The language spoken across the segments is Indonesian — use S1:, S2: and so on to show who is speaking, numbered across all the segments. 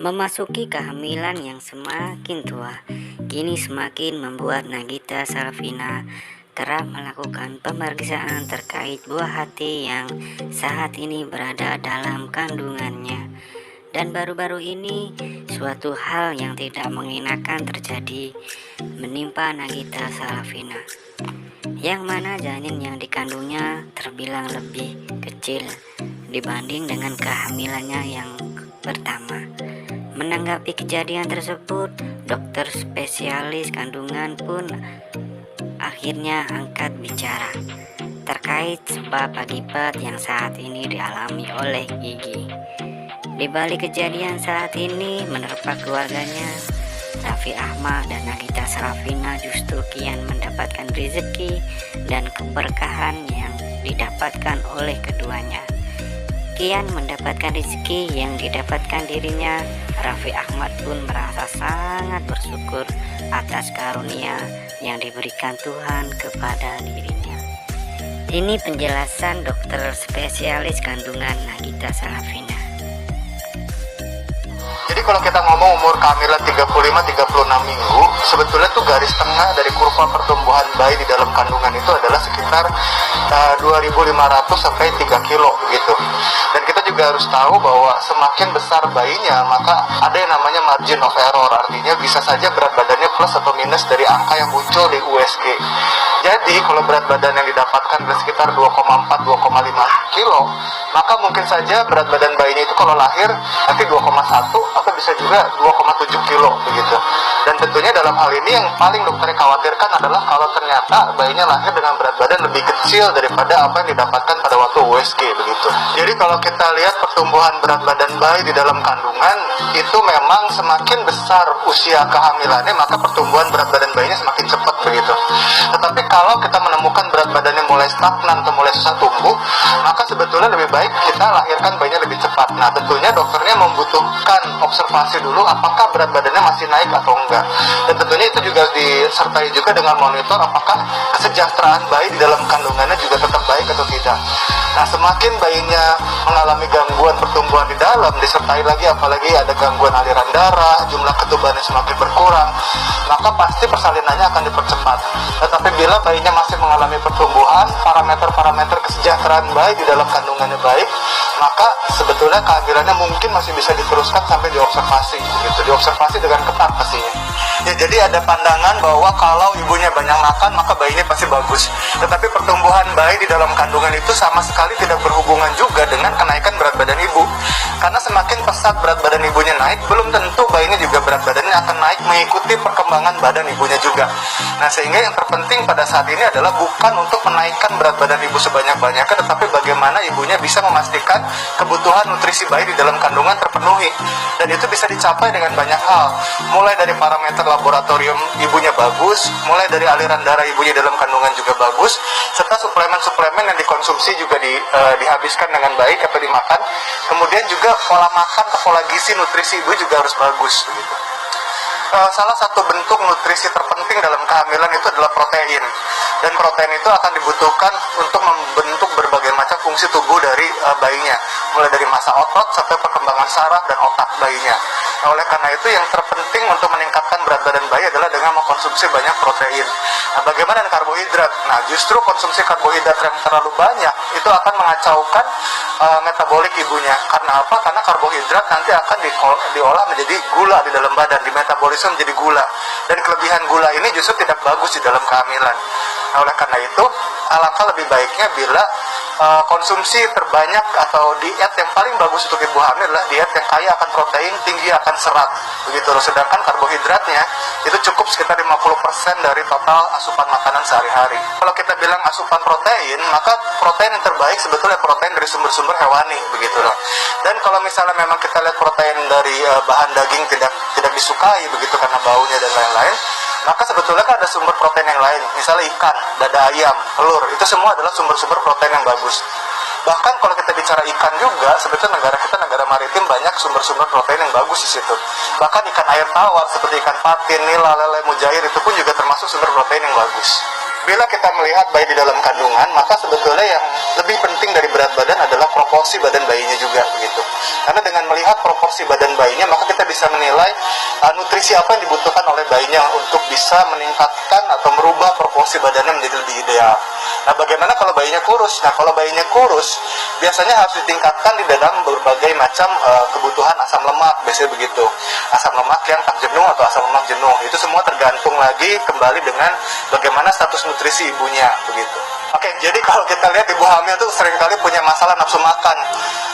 S1: Memasuki kehamilan yang semakin tua, kini semakin membuat Nagita Slavina kerap melakukan pemeriksaan terkait buah hati yang saat ini berada dalam kandungannya. Dan baru-baru ini, suatu hal yang tidak mengenakan terjadi menimpa Nagita Slavina, yang mana janin yang dikandungnya terbilang lebih kecil dibanding dengan kehamilannya yang pertama. Menanggapi kejadian tersebut, dokter spesialis kandungan pun akhirnya angkat bicara terkait sebab akibat yang saat ini dialami oleh Gigi. Di balik kejadian saat ini menerpa keluarganya, Raffi Ahmad dan Nagita Slavina justru kian mendapatkan rezeki dan keberkahan yang didapatkan oleh keduanya. Kian mendapatkan rezeki yang didapatkan dirinya, Raffi Ahmad pun merasa sangat bersyukur atas karunia yang diberikan Tuhan kepada dirinya. Ini penjelasan dokter spesialis kandungan Nagita Slavina.
S2: Jadi kalau kita ngomong umur kehamilan 35-36 minggu, sebetulnya tuh garis tengah dari kurva pertumbuhan bayi di dalam kandungan itu adalah sekitar 2.500 sampai 3 kilo begitu. Dan kita juga harus tahu bahwa semakin besar bayinya, maka ada yang namanya margin of error, artinya bisa saja berat badannya plus atau minus dari angka yang muncul di USG. Jadi kalau berat badan yang didapatkan adalah sekitar 2,4-2,5 kilo, maka mungkin saja berat badan bayinya itu kalau lahir nanti 2,1 atau bisa juga 2,7 kilo begitu. Dan tentunya dalam hal ini yang paling dokter khawatirkan adalah kalau ternyata bayinya lahir dengan berat badan lebih kecil daripada apa yang didapatkan pada waktu USG begitu. Jadi kalau kita lihat pertumbuhan berat badan bayi di dalam kandungan itu memang semakin besar usia kehamilannya, maka pertumbuhan berat badan bayinya semakin cepat begitu. Tetapi kalau kita menemukan berat badannya mulai stagnan atau mulai susah tumbuh, maka sebetulnya lebih baik kita lahirkan bayinya lebih cepat. Nah tentunya dokternya membutuhkan observasi dulu apakah berat badannya masih naik atau enggak. Dan tentunya itu juga disertai juga dengan monitor apakah kesejahteraan bayi di dalam kandungannya juga tetap baik atau tidak. Nah semakin bayinya mengalami gangguan pertumbuhan di dalam, disertai lagi apalagi ada gangguan aliran darah, jumlah ketubannya semakin berkurang, maka pasti persalinannya akan dipercepat. Tetapi bila bayinya masih mengalami pertumbuhan, parameter-parameter kesejahteraan bayi di dalam kandungannya baik, maka sebetulnya kehamilannya mungkin masih bisa diteruskan sampai diobservasi gitu, diobservasi dengan ketat pastinya. Ya, jadi ada pandangan bahwa kalau ibunya banyak makan maka bayinya pasti bagus. Tetapi pertumbuhan bayi di dalam kandungan itu sama sekali tidak berhubungan juga dengan kenaikan berat badan ibu. Karena semakin pesat berat badan ibunya naik, belum tentu bayinya juga berat badannya akan naik mengikuti perkembangan badan ibunya juga. Nah sehingga yang terpenting pada saat ini adalah bukan untuk menaikkan berat badan ibu sebanyak-banyaknya, tetapi bagaimana ibunya bisa memastikan kebutuhan nutrisi bayi di dalam kandungan terpenuhi. Dan itu bisa dicapai dengan banyak hal, mulai dari parameter laboratorium ibunya bagus, mulai dari aliran darah ibunya dalam kandungan juga bagus, serta suplemen-suplemen yang dikonsumsi juga dihabiskan dengan baik atau dimakan. Kemudian juga pola makan atau pola gizi nutrisi ibu juga harus bagus begitu. Salah satu bentuk nutrisi terpenting dalam kehamilan itu adalah protein. Dan protein itu akan dibutuhkan untuk membentuk berbagai macam fungsi tubuh dari bayinya, mulai dari massa otot sampai perkembangan saraf dan otak bayinya. Nah, oleh karena itu yang terpenting untuk meningkatkan berat badan bayi adalah dengan mengkonsumsi banyak protein. Nah, bagaimana dengan karbohidrat? Nah, justru konsumsi karbohidrat yang terlalu banyak itu akan mengacaukan metabolik ibunya. Karena apa? Karena karbohidrat nanti akan diolah menjadi gula di dalam badan, dimetabolisme menjadi gula. Dan kelebihan gula ini justru tidak bagus di dalam kehamilan. Nah, oleh karena itu, alangkah lebih baiknya bila konsumsi terbanyak atau diet yang paling bagus untuk ibu hamil adalah diet yang kaya akan protein, tinggi akan serat begitu. Sedangkan karbohidratnya itu cukup sekitar 50% dari total asupan makanan sehari-hari. Kalau kita bilang asupan protein, maka protein yang terbaik sebetulnya protein dari sumber-sumber hewani begitu loh. Dan kalau misalnya memang kita lihat protein dari bahan daging tidak disukai begitu karena baunya dan lain-lain, maka sebetulnya kan ada sumber protein yang lain, misalnya ikan, dada ayam, telur, itu semua adalah sumber-sumber protein yang bagus. Bahkan kalau kita bicara ikan juga, sebetulnya negara kita negara maritim banyak sumber-sumber protein yang bagus di situ. Bahkan ikan air tawar seperti ikan patin, nila, lele, mujair itu pun juga termasuk sumber protein yang bagus. Bila kita melihat bayi di dalam kandungan, maka sebetulnya yang lebih penting penting dari berat badan adalah proporsi badan bayinya juga begitu. Karena dengan melihat proporsi badan bayinya, maka kita bisa menilai nutrisi apa yang dibutuhkan oleh bayinya untuk bisa meningkatkan atau merubah proporsi badannya menjadi lebih ideal. Nah, bagaimana kalau bayinya kurus? Nah, kalau bayinya kurus, biasanya harus ditingkatkan di dalam berbagai macam kebutuhan asam lemak, biasanya begitu. Asam lemak yang tak jenuh atau asam lemak jenuh, itu semua tergantung lagi kembali dengan bagaimana status nutrisi ibunya, begitu. Oke, jadi kalau kita lihat ibu hamil tuh seringkali punya masalah nafsu makan,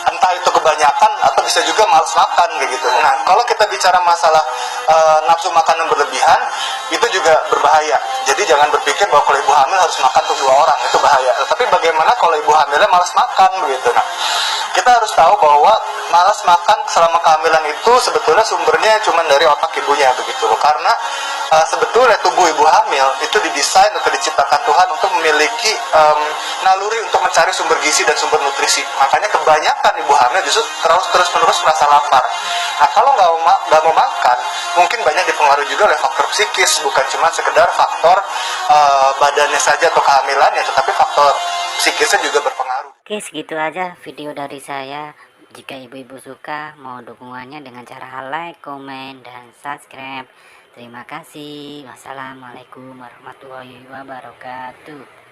S2: entah itu kebanyakan atau bisa juga malas makan kayak gitu. Nah, kalau kita bicara masalah nafsu makan yang berlebihan, itu juga berbahaya. Jadi jangan berpikir bahwa kalau ibu hamil harus makan untuk 2 orang, itu bahaya. Tapi bagaimana kalau ibu hamilnya malas makan begitu? Nah, kita harus tahu bahwa malas makan selama kehamilan itu sebetulnya sumbernya cuma dari otak ibunya begitu loh. Karena sebetulnya tubuh ibu hamil itu didesain atau diciptakan Tuhan untuk memiliki naluri untuk mencari sumber gizi dan sumber nutrisi. Makanya kebanyakan ibu hamil justru terus-menerus merasa lapar. Nah, kalau nggak mau makan, mungkin banyak dipengaruhi juga oleh faktor psikis, bukan cuma sekedar faktor badannya saja atau kehamilannya, tetapi faktor psikisnya juga berpengaruh.
S1: Oke, segitu aja video dari saya. Jika ibu-ibu suka, mau dukungannya dengan cara like, komen, dan subscribe. Terima kasih. Wassalamualaikum warahmatullahi wabarakatuh.